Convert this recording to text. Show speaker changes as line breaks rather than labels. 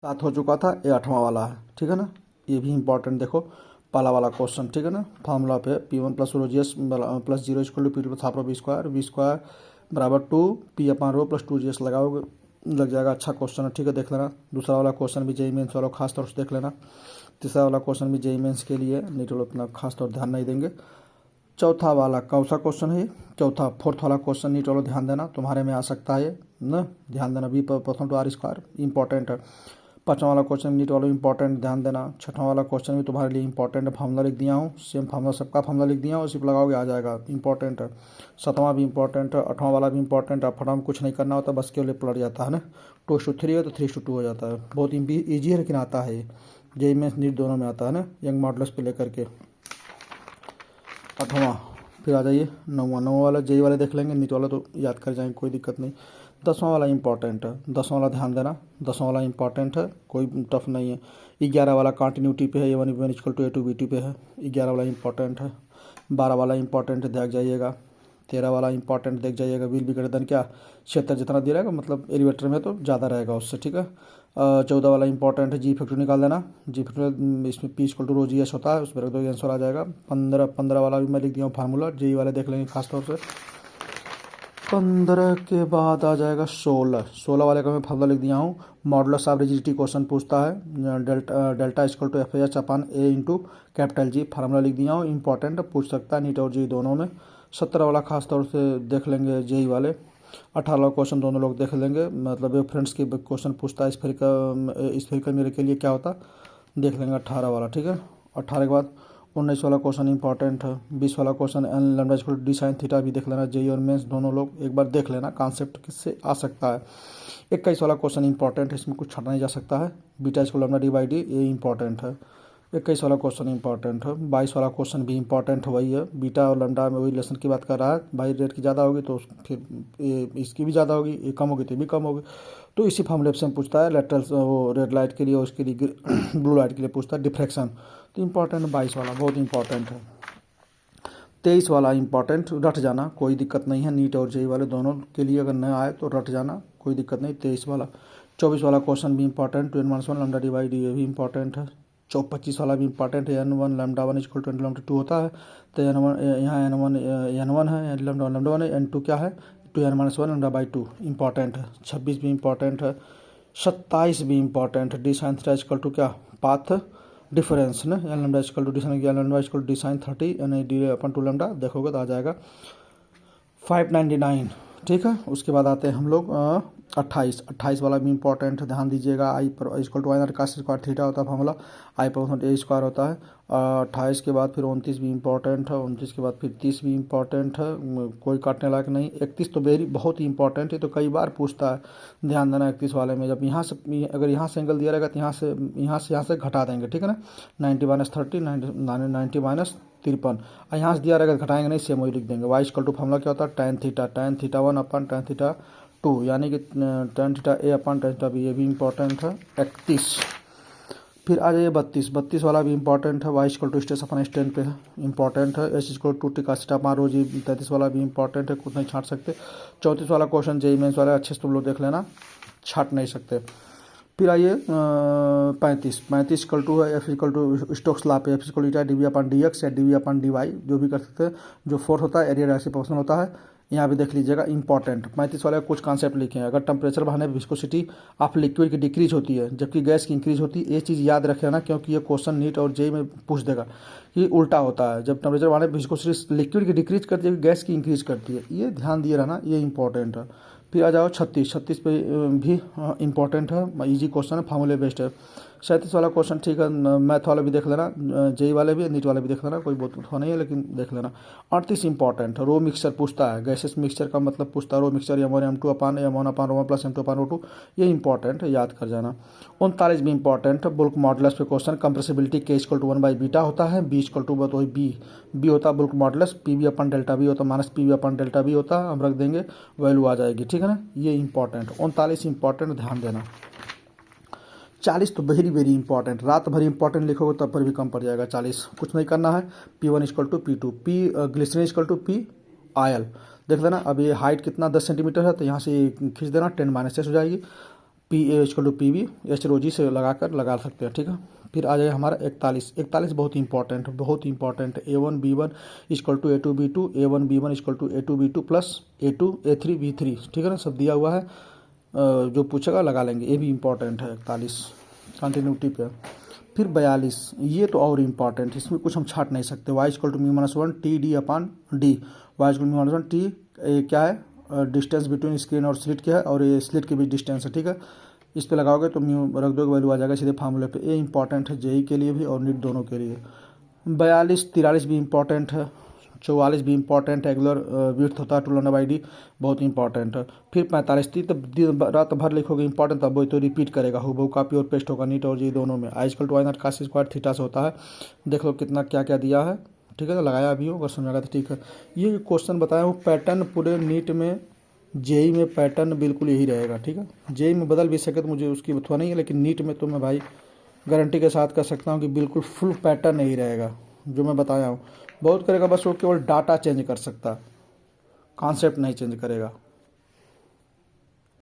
7 हो चुका था, ये 8वां वाला है, ठीक है ना। ये भी इंपॉर्टेंट देखो, पहला वाला क्वेश्चन, ठीक है ना। फार्मूला पे P1 plus rho g s plus zero equal to P2 half rho v square बराबर 2 P अपन रो प्लस 2GS लगाओगे, लग जाएगा। अच्छा क्वेश्चन है, ठीक है, देख लेना। दूसरा वाला क्वेश्चन भी जेईई मेंस वाला खास तौर से देख लेना। तीसरा वाला क्वेश्चन भी जेईई मेंस के लिए, नहीं तो उतना खास तौर ध्यान नहीं देंगे। चौथा वाला कौन सा क्वेश्चन है? चौथा फोर्थ वाला क्वेश्चन, नहीं चलो ध्यान देना, तुम्हारे में आ सकता है ना, ध्यान देना। बी प्रथम टू आर स्क्वायर इंपॉर्टेंट है। पाँचवा वाला क्वेश्चन नीट वाला इंपॉर्टेंट, ध्यान देना। छठवां वाला क्वेश्चन भी तुम्हारे लिए इंपॉर्टेंट है, फार्मूला लिख दिया हूँ, सेम फार्मूला सबका फार्मूला लिख दिया हूँ, उसी पर लगाओगे आ जाएगा, इंपॉर्टेंट है। सातवां भी इंपॉर्टेंट है, आठवां वाला भी इंपॉर्टेंट है। फटाफट कुछ नहीं करना होता, बस केवल पलट जाता है ना, 2:3 है तो 3:2 हो जाता है। बहुत ईजी है, लेकिन आता है, जेईई मेंस नीट दोनों में आता है ना, यंग मॉडल्स पे लेकर के। आठवां, फिर आ जाइए नौवां वाला जेईई वाले देख लेंगे, नीट वाला तो याद कर जाएंगे, कोई दिक्कत नहीं। 10वां वाला इंपॉर्टेंट है, 10वां वाला ध्यान देना, 10वां वाला इंपॉर्टेंट है, कोई टफ नहीं है। 11 वाला कंटिन्यूटी पे है, A1 equal to A2 B2 पे है, 11 वाला इंपॉर्टेंट है। 12 वाला इंपॉर्टेंट देख जाइएगा। 13 वाला इंपॉर्टेंट देख जाइएगा, विल बी ग्रेटर देन क्या, क्षेत्र जितना दिया रहेगा, मतलब एलिवेटर में तो ज़्यादा रहेगा उससे, ठीक है। 14 वाला इंपॉर्टेंट है, जी फैक्टर निकाल देना, जी फैक्टर इसमें P equal to rho g s होता है, उसमें रख दो, आंसर आ जाएगा। 15 वाला भी मैं लिख दिया हूँ फार्मूला, जेईई वाले देख लेंगे खास तौर से। 15 के बाद आ जाएगा 16 वाले का मैं फार्मूला लिख दिया हूँ, मॉडुलस ऑफ रिजिडिटी क्वेश्चन पूछता है, delta equal to FH upon A into capital G, formula लिख दिया हूँ, इंपॉर्टेंट पूछ सकता है नीट और जेईई दोनों में। 17 वाला खास तौर से देख लेंगे जेईई वाले। 18 क्वेश्चन दोनों लोग देख लेंगे, मतलब वेव फ्रेंड्स की क्वेश्चन पूछता है, स्फेरिकल मिरर के लिए क्या होता, देख लेंगे 18 वाला, ठीक है। 18 के बाद 19 वाला क्वेश्चन इंपॉर्टेंट है। 20 वाला question n lambda equal to d sine theta भी देख लेना, जेईई और मेंस दोनों लोग एक बार देख लेना, कॉन्सेप्ट किससे आ सकता है। 21 वाला क्वेश्चन इंपॉर्टेंट है, इसमें कुछ छाटा नहीं जा सकता है, beta equal lambda D by D, ये इंपॉर्टेंट है। 21 वाला क्वेश्चन इंपॉर्टेंट है। 22 वाला क्वेश्चन भी इंपॉर्टेंट वही है, बीटा और लैम्डा में वही लेसन की बात कर रहा है, भाई रेट की ज़्यादा होगी तो फिर इसकी भी ज़्यादा होगी, ये कम होगी तो भी कम होगी, तो इसी फॉर्मूले से पूछता है। लेटरल वो रेड लाइट के लिए, उसके लिए ब्लू लाइट के लिए पूछता है, डिफ्रैक्शन, तो इंपॉर्टेंट 22 वाला बहुत इंपॉर्टेंट है। 23 वाला इंपॉर्टेंट, रट जाना, कोई दिक्कत नहीं है, नीट और जेईई वाले दोनों के लिए अगर न आए तो रट जाना, कोई दिक्कत नहीं। 23 वाला। 24 वाला क्वेश्चन भी important, 2n-1 lambda D by D, ये भी इंपॉर्टेंट है। 25 वाला भी इंपॉर्टेंट है, n1 lambda 1 equal to lambda 2 होता है, तो n1 यहाँ n1 है, लैम्डा 1 है, n2 क्या है, 2n-1 लैम्डा बाई 2, इंपॉर्टेंट है। 26 भी इंपॉर्टेंट है। 27 भी इंपॉर्टेंट है, d sine theta equal to क्या, पाथ डिफरेंस ना, n lambda equal to d sine, n lambda equal to d sine 30 यानी डी अपन 2 लैम्डा, देखोगे तो आ जाएगा 599, ठीक है। उसके बाद आते हैं हम लोग 28 वाला भी इंपॉर्टेंट है, ध्यान दीजिएगा। आई पर equal to I cos square theta होता है फॉर्मूला, आई पर ए स्क्वायर होता है। 28 के बाद फिर 29 भी इंपॉर्टेंट है, 29 के बाद फिर 30 भी इंपॉर्टेंट है, कोई काटने लायक नहीं। 31 तो वेरी बहुत ही इंपॉर्टेंट है, तो कई बार पूछता है, ध्यान देना। 31 वाले में जब यहाँ से, अगर यहाँ से एंगल दिया रहेगा तो यहाँ से घटा देंगे, ठीक है ना, 90 माइनस 30, 90 माइनस 53, और यहाँ से दिया रहेगा तो घटाएंगे नहीं, सेम वही लिख देंगे। वाई इक्वल टू फॉर्मूला क्या होता है, tan थीटा 1 अपन tan थीटा 2, यानी कि tan थीटा ए अपन tan थीटा बी, ये भी इंपॉर्टेंट है। 31, फिर आ जाइए 32 वाला भी इंपॉर्टेंट है, y equal to stress upon strain पे है, इंपॉर्टेंट है। एस इक्वल टू टी का सीटा पार रो जी, 33 वाला भी इंपॉर्टेंट है, कुछ नहीं छाट सकते। 34 वाला क्वेश्चन जेईई मेंस वाला अच्छे से तुम लोग देख लेना, छाट नहीं सकते। फिर आइए 35 इक्वल टू है, F equal to Stokes law पे, F equal to D V upon D X या D V upon D Y, जो भी कर सकते हैं। जो फोर्थ होता है एरिया रेसिप्रोकल होता है, यहाँ भी देख लीजिएगा इंपॉर्टेंट। 35 वाले कुछ कॉन्सेप्ट लिखे हैं, अगर टेम्परेचर बढ़ने पर विस्कोसिटी ऑफ लिक्विड की डिक्रीज होती है जबकि गैस की इंक्रीज होती है, ये चीज़ याद रखे ना, क्योंकि ये क्वेश्चन नीट और जेईई में पूछ देगा कि उल्टा होता है, जब टेम्परेचर बढ़ने पर विस्कोसिटी लिक्विड की डिक्रीज करती है, गैस की इंक्रीज करती है, ये ध्यान दिए रहना, ये इंपॉर्टेंट है। फिर आ जाओ 36 पे भी इंपॉर्टेंट है, इजी क्वेश्चन है, फार्मूले बेस्ड है। 37 वाला क्वेश्चन ठीक है, मैथ वाला भी देख लेना, जेईई वाले भी, नीट वाले भी देख लेना, कोई बहुत नहीं है लेकिन देख लेना। 38 इंपॉर्टेंट है, रो मिक्सचर पूछता है, गैसेस मिक्सचर का मतलब पूछता है, रो मिक्सचर M1 M2 अपान M1 अपान रो प्लस M2 अपान रो 2, ये इंपॉर्टेंट है, याद कर जाना। 39 भी इंपॉर्टेंट है, बुल्क मॉडुलस पे क्वेश्चन, कंप्रेसिबिलिटी के इक्वल टू 1 बाई बीटा होता है, बी इक्वल टू वही बी होता है बुल्क मॉडुलस, पी बी अपन डेल्टा बी होता है, माइनस पी बी अपन डेल्टा बी होता है, हम रख देंगे, वैल्यू आ जाएगी, ठीक है ना, ये इंपॉर्टेंट। 39 इंपॉर्टेंट, ध्यान देना। 40 तो वेरी इंपॉर्टेंट, रात भर इंपॉर्टेंट लिखोगे तब पर भी कम पड़ जाएगा। 40 कुछ नहीं करना है, P1 equal to P2, P glycerine equal to P oil, देख लेना। अब ये हाइट कितना 10 सेंटीमीटर है, तो यहाँ से खींच देना, 10 - s हो जाएगी। P A equal to P B h rho g से लगा सकते हैं, ठीक है। फिर आ जाए हमारा 41 बहुत इंपॉर्टेंट है। A1 B1 equal to A2 B2, A1 B1 equal to A2 B2 plus A2 A3 B3, ठीक है ना, सब दिया हुआ है। जो पूछेगा लगा लेंगे, ये भी इंपॉर्टेंट है 41 कंटिन्यूटी पे। फिर 42 ये तो और इम्पॉर्टेंट, इसमें कुछ हम छाट नहीं सकते। y equal to μ-1 TD/D, y equal to μ-1 T क्या है, डिस्टेंस बिटवीन स्क्रीन और स्लिट क्या है, और ये स्लिट के बीच डिस्टेंस है, ठीक है। इस पे लगाओगे तो म्यू रख दोगे, वैल्यू आ जाएगा सीधे फार्मूले पे। ये इंपॉर्टेंट है जेई के लिए भी और नीट दोनों के लिए। 43 भी इंपॉर्टेंट है। 44 भी इंपॉर्टेंट है, रेगुलर विड्थ होता है 2λ/d, बहुत इंपॉर्टेंट है। फिर 45 तब रात भर लिखोगे इंपॉर्टेंट, तब वो तो रिपीट करेगा, हूबहू कॉपी और पेस्ट होगा नीट और जी दोनों में। I equal to y0 cos square theta से होता है। देख लो कितना क्या क्या दिया है, ठीक है, तो लगाया भी हो, अगर समझागा तो ठीक है। ये क्वेश्चन बताया हूँ पैटर्न पूरे नीट में, जेई में पैटर्न बिल्कुल यही रहेगा, ठीक है। जेई में बदल भी सके तो मुझे उसकी बथुआ नहीं है, लेकिन नीट में तो मैं भाई गारंटी के साथ कह सकता हूँ कि बिल्कुल फुल पैटर्न यही रहेगा जो मैं बताया हूँ। बहुत करेगा बस वो केवल डाटा चेंज कर सकता, कॉन्सेप्ट नहीं चेंज करेगा।